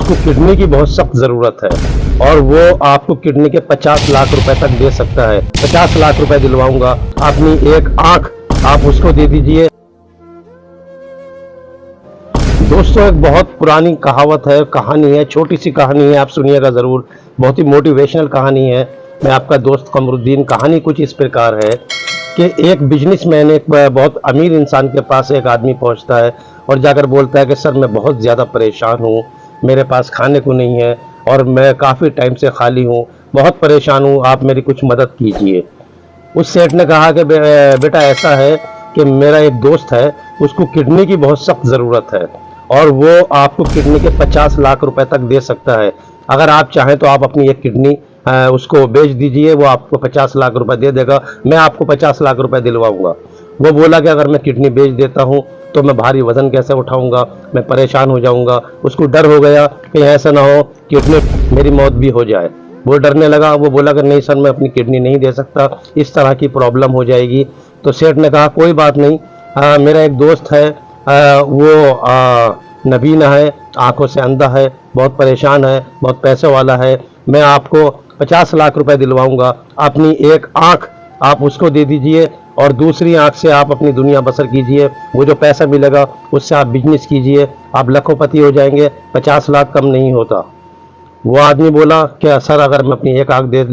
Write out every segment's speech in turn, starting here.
आपको किडनी की बहुत सख्त ज़रूरत है और वो आपको किडनी के 50 लाख रुपए तक दे सकता है। 50 लाख रुपए दिलवाऊंगा, अपनी एक आंख आप उसको दे दीजिए। दोस्तों, एक बहुत पुरानी कहावत है, कहानी है, छोटी सी कहानी है, आप सुनिएगा ज़रूर। बहुत ही मोटिवेशनल कहानी है। मैं आपका दोस्त कमरुद्दीन। कहानी कुछ इस प्रकार है कि एक बिजनेसमैन, एक बहुत अमीर इंसान के पास एक आदमी पहुंचता है और जाकर बोलता है कि सर मैं बहुत ज़्यादा परेशान हूँ, मेरे पास खाने को नहीं है और मैं काफ़ी टाइम से खाली हूँ, बहुत परेशान हूँ, आप मेरी कुछ मदद कीजिए। उस सेठ ने कहा कि बेटा ऐसा है कि मेरा एक दोस्त है, उसको किडनी की बहुत सख्त ज़रूरत है और वो आपको किडनी के 50 लाख रुपए तक दे सकता है। अगर आप चाहें तो आप अपनी एक किडनी उसको बेच दीजिए, वो आपको 50 लाख रुपए दे देगा, मैं आपको 50 लाख रुपए दिलवाऊंगा। वो बोला कि अगर मैं किडनी बेच देता हूँ तो मैं भारी वजन कैसे उठाऊंगा, मैं परेशान हो जाऊंगा। उसको डर हो गया कि ऐसा ना हो किडनी मेरी मौत भी हो जाए। वो डरने लगा। वो बोला कि नहीं सर, मैं अपनी किडनी नहीं दे सकता, इस तरह की प्रॉब्लम हो जाएगी। तो सेठ ने कहा कोई बात नहीं, मेरा एक दोस्त है, वो नबीना है, आंखों से अंधा है, बहुत परेशान है, बहुत पैसे वाला है, मैं आपको 50 लाख रुपए दिलवाऊंगा। अपनी एक आंख आप उसको दे दीजिए और दूसरी आंख से आप अपनी दुनिया बसर कीजिए। वो जो पैसा मिलेगा उससे आप बिजनेस कीजिए, आप लखोपति हो जाएंगे। 50 लाख कम नहीं होता। वो आदमी बोला कि सर अगर मैं अपनी एक आंख दे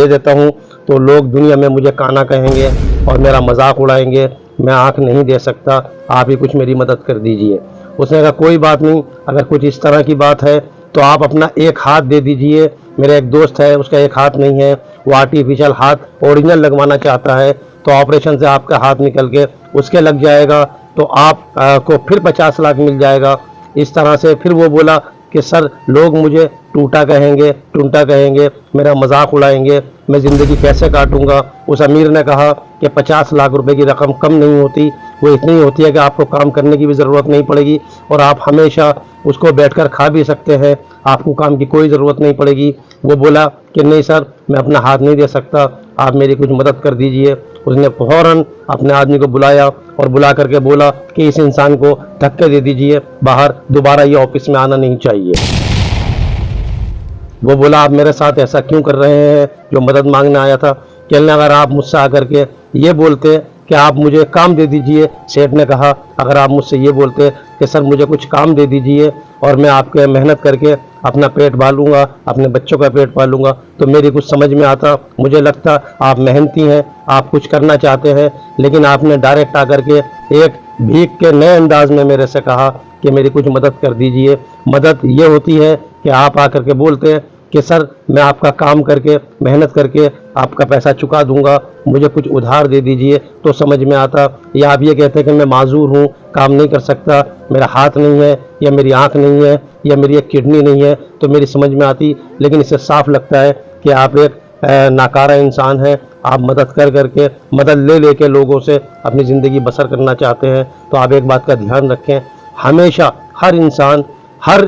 देता हूँ तो लोग दुनिया में मुझे काना कहेंगे और मेरा मजाक उड़ाएंगे, मैं आंख नहीं दे सकता, आप ही कुछ मेरी मदद कर दीजिए। उसने कहा कोई बात नहीं, अगर कुछ इस तरह की बात है तो आप अपना एक हाथ दे दीजिए। मेरा एक दोस्त है, उसका एक हाथ नहीं है, वो आर्टिफिशियल हाथ ओरिजिनल लगवाना चाहता है, तो ऑपरेशन से आपका हाथ निकल के उसके लग जाएगा तो आप को फिर 50 लाख मिल जाएगा। इस तरह से फिर वो बोला कि सर लोग मुझे टूटा कहेंगे, टूटा कहेंगे, मेरा मजाक उड़ाएंगे, मैं ज़िंदगी कैसे काटूंगा। उस अमीर ने कहा कि 50 लाख रुपए की रकम कम नहीं होती, वो इतनी होती है कि आपको काम करने की भी ज़रूरत नहीं पड़ेगी और आप हमेशा उसको बैठकर खा भी सकते हैं, आपको काम की कोई ज़रूरत नहीं पड़ेगी। वो बोला कि नहीं सर, मैं अपना हाथ नहीं दे सकता, आप मेरी कुछ मदद कर दीजिए। उसने फ़ौरन अपने आदमी को बुलाया और बुला करके बोला कि इस इंसान को धक्के दे दीजिए बाहर, दोबारा ये ऑफिस में आना नहीं चाहिए। वो बोला आप मेरे साथ ऐसा क्यों कर रहे हैं, जो मदद मांगने आया था। कहने अगर आप मुझसे आकर के ये बोलते कि आप मुझे काम दे दीजिए, सेठ ने कहा अगर आप मुझसे ये बोलते कि सर मुझे कुछ काम दे दीजिए और मैं आपके मेहनत करके अपना पेट पालूंगा, अपने बच्चों का पेट पालूंगा, तो मेरी कुछ समझ में आता, मुझे लगता आप मेहनती हैं, आप कुछ करना चाहते हैं। लेकिन आपने डायरेक्ट आकर के एक भीख के नए अंदाज में मेरे से कहा कि मेरी कुछ मदद कर दीजिए। मदद ये होती है कि आप आकर के बोलते हैं कि सर मैं आपका काम करके मेहनत करके आपका पैसा चुका दूंगा, मुझे कुछ उधार दे दीजिए, तो समझ में आता। या आप ये कहते हैं कि मैं माजूर हूँ, काम नहीं कर सकता, मेरा हाथ नहीं है या मेरी आंख नहीं है या मेरी एक किडनी नहीं है, तो मेरी समझ में आती। लेकिन इससे साफ लगता है कि आप एक नाकारा इंसान हैं। आप मदद कर करके, मदद ले लेके लोगों से अपनी ज़िंदगी बसर करना चाहते हैं। तो आप एक बात का ध्यान रखें, हमेशा हर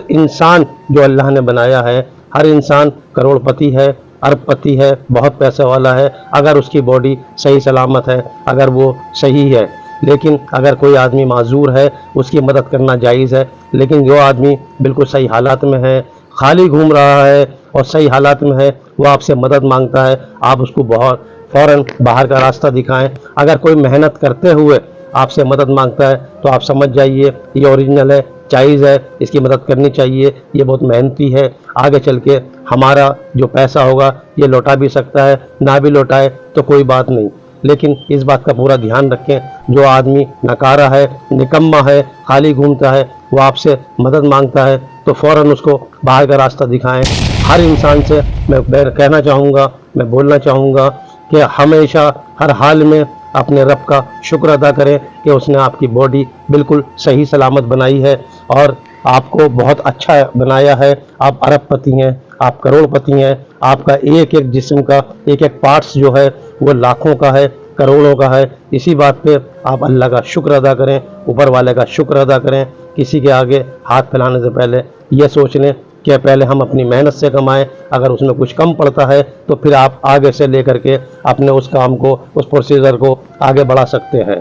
इंसान जो अल्लाह ने बनाया है, हर इंसान करोड़पति है, अरबपति है, बहुत पैसे वाला है, अगर उसकी बॉडी सही सलामत है, अगर वो सही है। लेकिन अगर कोई आदमी माजूर है, उसकी मदद करना जायज़ है। लेकिन जो आदमी बिल्कुल सही हालात में है, खाली घूम रहा है और सही हालात में है, वो आपसे मदद मांगता है, आप उसको बहुत फ़ौरन बाहर का रास्ता दिखाएं। अगर कोई मेहनत करते हुए आपसे मदद मांगता है तो आप समझ जाइए ये ओरिजिनल है, जायज़ है, इसकी मदद करनी चाहिए, ये बहुत मेहनती है, आगे चल के हमारा जो पैसा होगा ये लौटा भी सकता है, ना भी लौटाए तो कोई बात नहीं। लेकिन इस बात का पूरा ध्यान रखें, जो आदमी नकारा है, निकम्मा है, खाली घूमता है, वो आपसे मदद मांगता है तो फ़ौरन उसको बाहर का रास्ता दिखाएं। हर इंसान से मैं कहना चाहूँगा, मैं बोलना चाहूँगा कि हमेशा हर हाल में अपने रब का शुक्र अदा करें कि उसने आपकी बॉडी बिल्कुल सही सलामत बनाई है और आपको बहुत अच्छा बनाया है। आप अरबपति हैं, आप करोड़पति हैं, आपका एक एक जिस्म का एक एक पार्ट्स जो है वो लाखों का है, करोड़ों का है। इसी बात पे आप अल्लाह का शुक्र अदा करें, ऊपर वाले का शुक्र अदा करें। किसी के आगे हाथ फैलाने से पहले ये सोच लें कि पहले हम अपनी मेहनत से कमाएं, अगर उसमें कुछ कम पड़ता है तो फिर आप आगे से लेकर के अपने उस काम को, उस प्रोसीजर को आगे बढ़ा सकते हैं।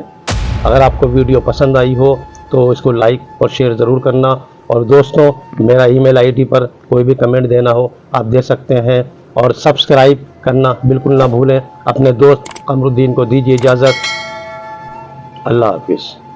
अगर आपको वीडियो पसंद आई हो तो इसको लाइक और शेयर ज़रूर करना और दोस्तों, मेरा ईमेल आईडी पर कोई भी कमेंट देना हो आप दे सकते हैं, और सब्सक्राइब करना बिल्कुल ना भूलें। अपने दोस्त कमरुद्दीन को दीजिए इजाज़त। अल्लाह हाफिज़।